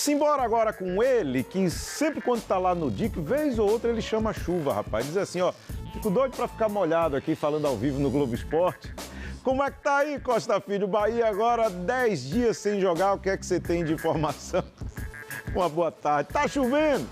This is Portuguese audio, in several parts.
Simbora agora com ele, que sempre quando tá lá no DIC, vez ou outra ele chama chuva, rapaz. Diz assim, ó, fico doido pra ficar molhado aqui falando ao vivo no Globo Esporte. Como é que tá aí, Costa Filho? Bahia agora 10 dias sem jogar, o que é que você tem de informação? Uma boa tarde. Tá chovendo?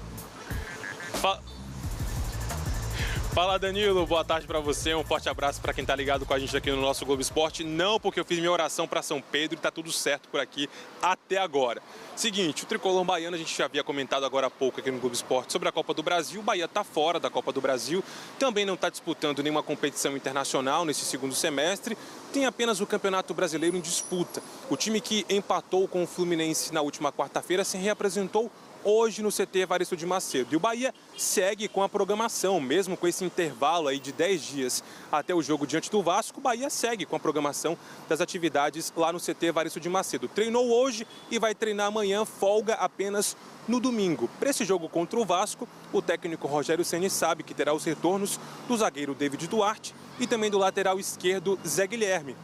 Fala, Danilo, boa tarde para você, um forte abraço para quem tá ligado com a gente aqui no nosso Globo Esporte. Não, porque eu fiz minha oração para São Pedro e tá tudo certo por aqui até agora. Seguinte, o tricolor baiano, a gente já havia comentado agora há pouco aqui no Globo Esporte sobre a Copa do Brasil. O Bahia tá fora da Copa do Brasil, também não está disputando nenhuma competição internacional nesse segundo semestre. Tem apenas o Campeonato Brasileiro em disputa. O time que empatou com o Fluminense na última quarta-feira se reapresentou hoje no CT Evaristo de Macedo. E o Bahia segue com a programação, mesmo com esse intervalo aí de 10 dias até o jogo diante do Vasco, o Bahia segue com a programação das atividades lá no CT Evaristo de Macedo. Treinou hoje e vai treinar amanhã, folga apenas no domingo. Para esse jogo contra o Vasco, o técnico Rogério Ceni sabe que terá os retornos do zagueiro David Duarte e também do lateral esquerdo Zé Guilherme.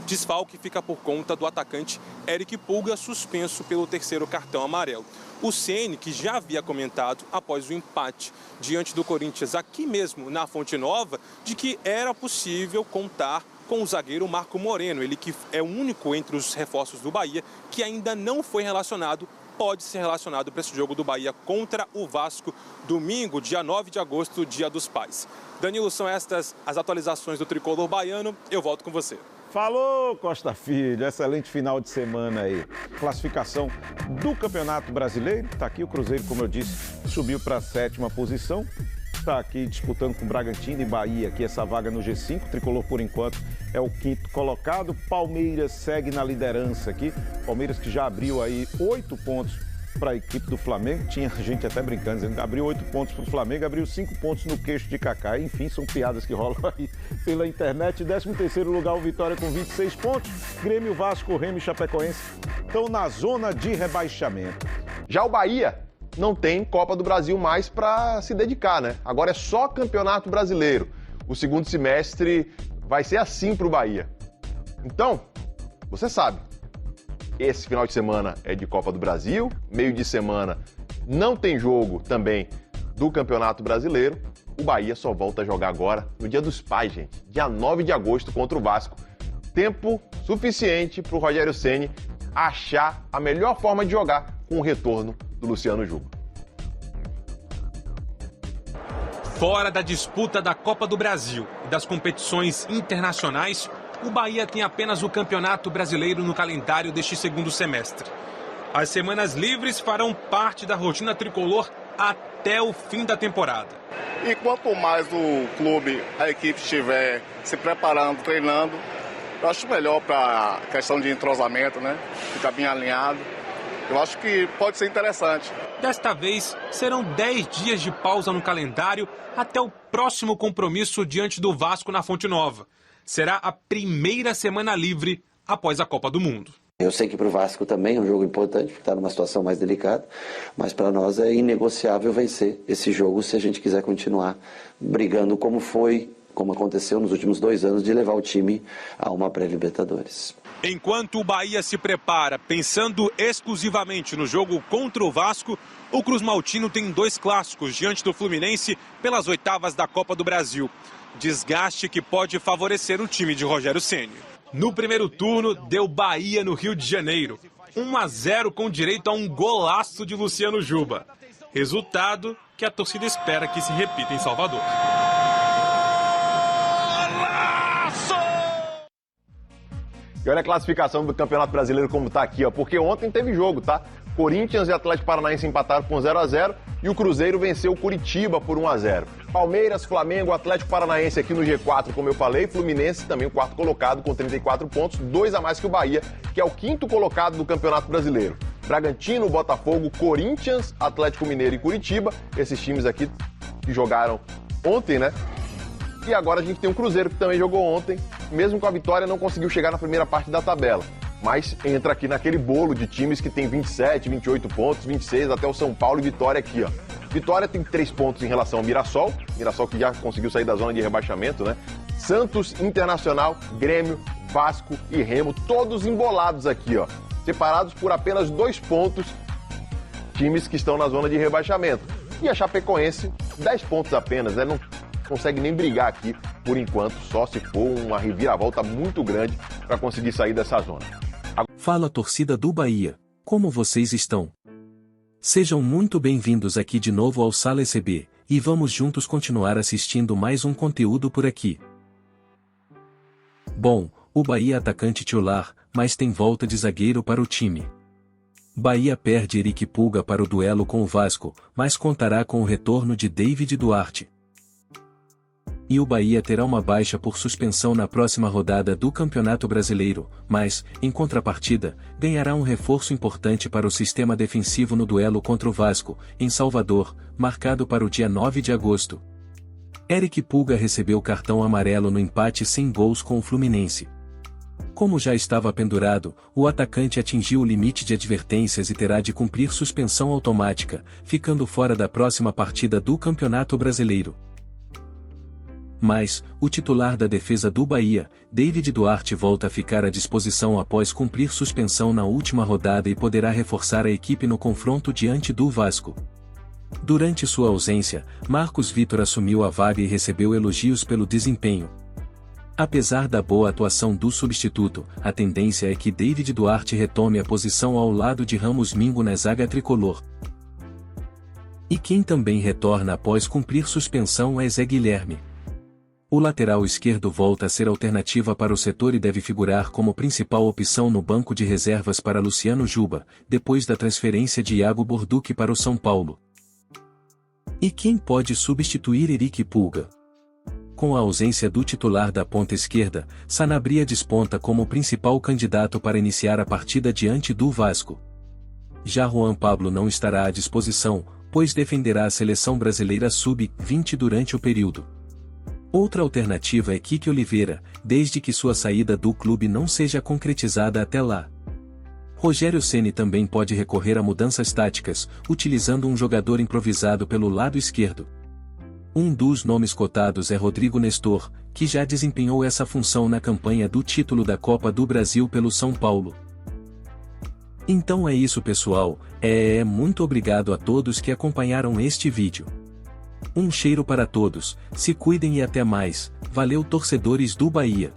Desfalque fica por conta do atacante Eric Pulga, suspenso pelo terceiro cartão amarelo. O Ceni, que já havia comentado após o empate diante do Corinthians aqui mesmo na Fonte Nova, de que era possível contar com o zagueiro Marco Moreno, ele que é o único entre os reforços do Bahia que ainda não foi relacionado, pode ser relacionado para esse jogo do Bahia contra o Vasco, domingo, dia 9 de agosto, Dia dos Pais. Danilo, são estas as atualizações do tricolor baiano, eu volto com você. Falou, Costa Filho. Excelente final de semana aí. Classificação do Campeonato Brasileiro. Está aqui o Cruzeiro, como eu disse, subiu para a 7ª posição. Está aqui disputando com Bragantino e Bahia aqui essa vaga no G5. O Tricolor, por enquanto, é o 5º colocado. Palmeiras segue na liderança aqui. Palmeiras que já abriu aí 8 pontos para a equipe do Flamengo. Tinha gente até brincando, dizendo que abriu 8 pontos para o Flamengo, abriu 5 pontos no queixo de Kaká. Enfim, são piadas que rolam aí pela internet. 13º lugar, o Vitória com 26 pontos. Grêmio, Vasco, Remo e Chapecoense estão na zona de rebaixamento. Já o Bahia não tem Copa do Brasil mais para se dedicar, né? Agora é só Campeonato Brasileiro. O segundo semestre vai ser assim para o Bahia. Então, você sabe, esse final de semana é de Copa do Brasil, meio de semana não tem jogo também do Campeonato Brasileiro. O Bahia só volta a jogar agora no Dia dos Pais, gente, dia 9 de agosto contra o Vasco. Tempo suficiente para o Rogério Ceni achar a melhor forma de jogar com o retorno do Luciano Juba. Fora da disputa da Copa do Brasil e das competições internacionais, o Bahia tem apenas o Campeonato Brasileiro no calendário deste segundo semestre. As semanas livres farão parte da rotina tricolor até o fim da temporada. E quanto mais o clube, a equipe estiver se preparando, treinando, eu acho melhor para a questão de entrosamento, né? Ficar bem alinhado. Eu acho que pode ser interessante. Desta vez, serão 10 dias de pausa no calendário até o próximo compromisso diante do Vasco na Fonte Nova. Será a primeira semana livre após a Copa do Mundo. Eu sei que para o Vasco também é um jogo importante, porque está numa situação mais delicada, mas para nós é inegociável vencer esse jogo se a gente quiser continuar brigando como aconteceu nos últimos 2 anos, de levar o time a uma pré-Libertadores. Enquanto o Bahia se prepara pensando exclusivamente no jogo contra o Vasco, o Cruz Maltino tem 2 clássicos diante do Fluminense pelas 8ª da Copa do Brasil. Desgaste que pode favorecer o time de Rogério Ceni. No primeiro turno, deu Bahia no Rio de Janeiro. 1-0 com direito a um golaço de Luciano Juba. Resultado que a torcida espera que se repita em Salvador. E olha a classificação do Campeonato Brasileiro como tá aqui, ó, porque ontem teve jogo, tá? Corinthians e Atlético Paranaense empataram com 0-0 e o Cruzeiro venceu o Curitiba por 1-0. Palmeiras, Flamengo, Atlético Paranaense aqui no G4, como eu falei, Fluminense também o 4º colocado com 34 pontos, 2 a mais que o Bahia, que é o 5º colocado do Campeonato Brasileiro. Bragantino, Botafogo, Corinthians, Atlético Mineiro e Curitiba, esses times aqui que jogaram ontem, né? E agora a gente tem o Cruzeiro que também jogou ontem, mesmo com a vitória não conseguiu chegar na primeira parte da tabela. Mas entra aqui naquele bolo de times que tem 27, 28 pontos, 26, até o São Paulo e Vitória aqui, ó. Vitória tem 3 pontos em relação ao Mirassol que já conseguiu sair da zona de rebaixamento, né? Santos, Internacional, Grêmio, Vasco e Remo, todos embolados aqui, ó. Separados por apenas 2 pontos times que estão na zona de rebaixamento. E a Chapecoense, 10 pontos apenas, né? Não consegue nem brigar aqui por enquanto, só se for uma reviravolta muito grande para conseguir sair dessa zona. Fala, torcida do Bahia, como vocês estão? Sejam muito bem-vindos aqui de novo ao Sala ECB, e vamos juntos continuar assistindo mais um conteúdo por aqui. Bom, o Bahia atacante titular, mas tem volta de zagueiro para o time. Bahia perde Eric Pulga para o duelo com o Vasco, mas contará com o retorno de David Duarte. E o Bahia terá uma baixa por suspensão na próxima rodada do Campeonato Brasileiro, mas, em contrapartida, ganhará um reforço importante para o sistema defensivo no duelo contra o Vasco, em Salvador, marcado para o dia 9 de agosto. Eric Pulga recebeu cartão amarelo no empate sem gols com o Fluminense. Como já estava pendurado, o atacante atingiu o limite de advertências e terá de cumprir suspensão automática, ficando fora da próxima partida do Campeonato Brasileiro. Mas, o titular da defesa do Bahia, David Duarte, volta a ficar à disposição após cumprir suspensão na última rodada e poderá reforçar a equipe no confronto diante do Vasco. Durante sua ausência, Marcos Vitor assumiu a vaga e recebeu elogios pelo desempenho. Apesar da boa atuação do substituto, a tendência é que David Duarte retome a posição ao lado de Ramos Mingo na zaga tricolor. E quem também retorna após cumprir suspensão é Zé Guilherme. O lateral esquerdo volta a ser alternativa para o setor e deve figurar como principal opção no banco de reservas para Luciano Juba, depois da transferência de Iago Borduque para o São Paulo. E quem pode substituir Eric Pulga? Com a ausência do titular da ponta esquerda, Sanabria desponta como principal candidato para iniciar a partida diante do Vasco. Já Juan Pablo não estará à disposição, pois defenderá a seleção brasileira sub-20 durante o período. Outra alternativa é Kiki Oliveira, desde que sua saída do clube não seja concretizada até lá. Rogério Ceni também pode recorrer a mudanças táticas, utilizando um jogador improvisado pelo lado esquerdo. Um dos nomes cotados é Rodrigo Nestor, que já desempenhou essa função na campanha do título da Copa do Brasil pelo São Paulo. Então é isso, pessoal, muito obrigado a todos que acompanharam este vídeo. Um cheiro para todos, se cuidem e até mais, valeu, torcedores do Bahia.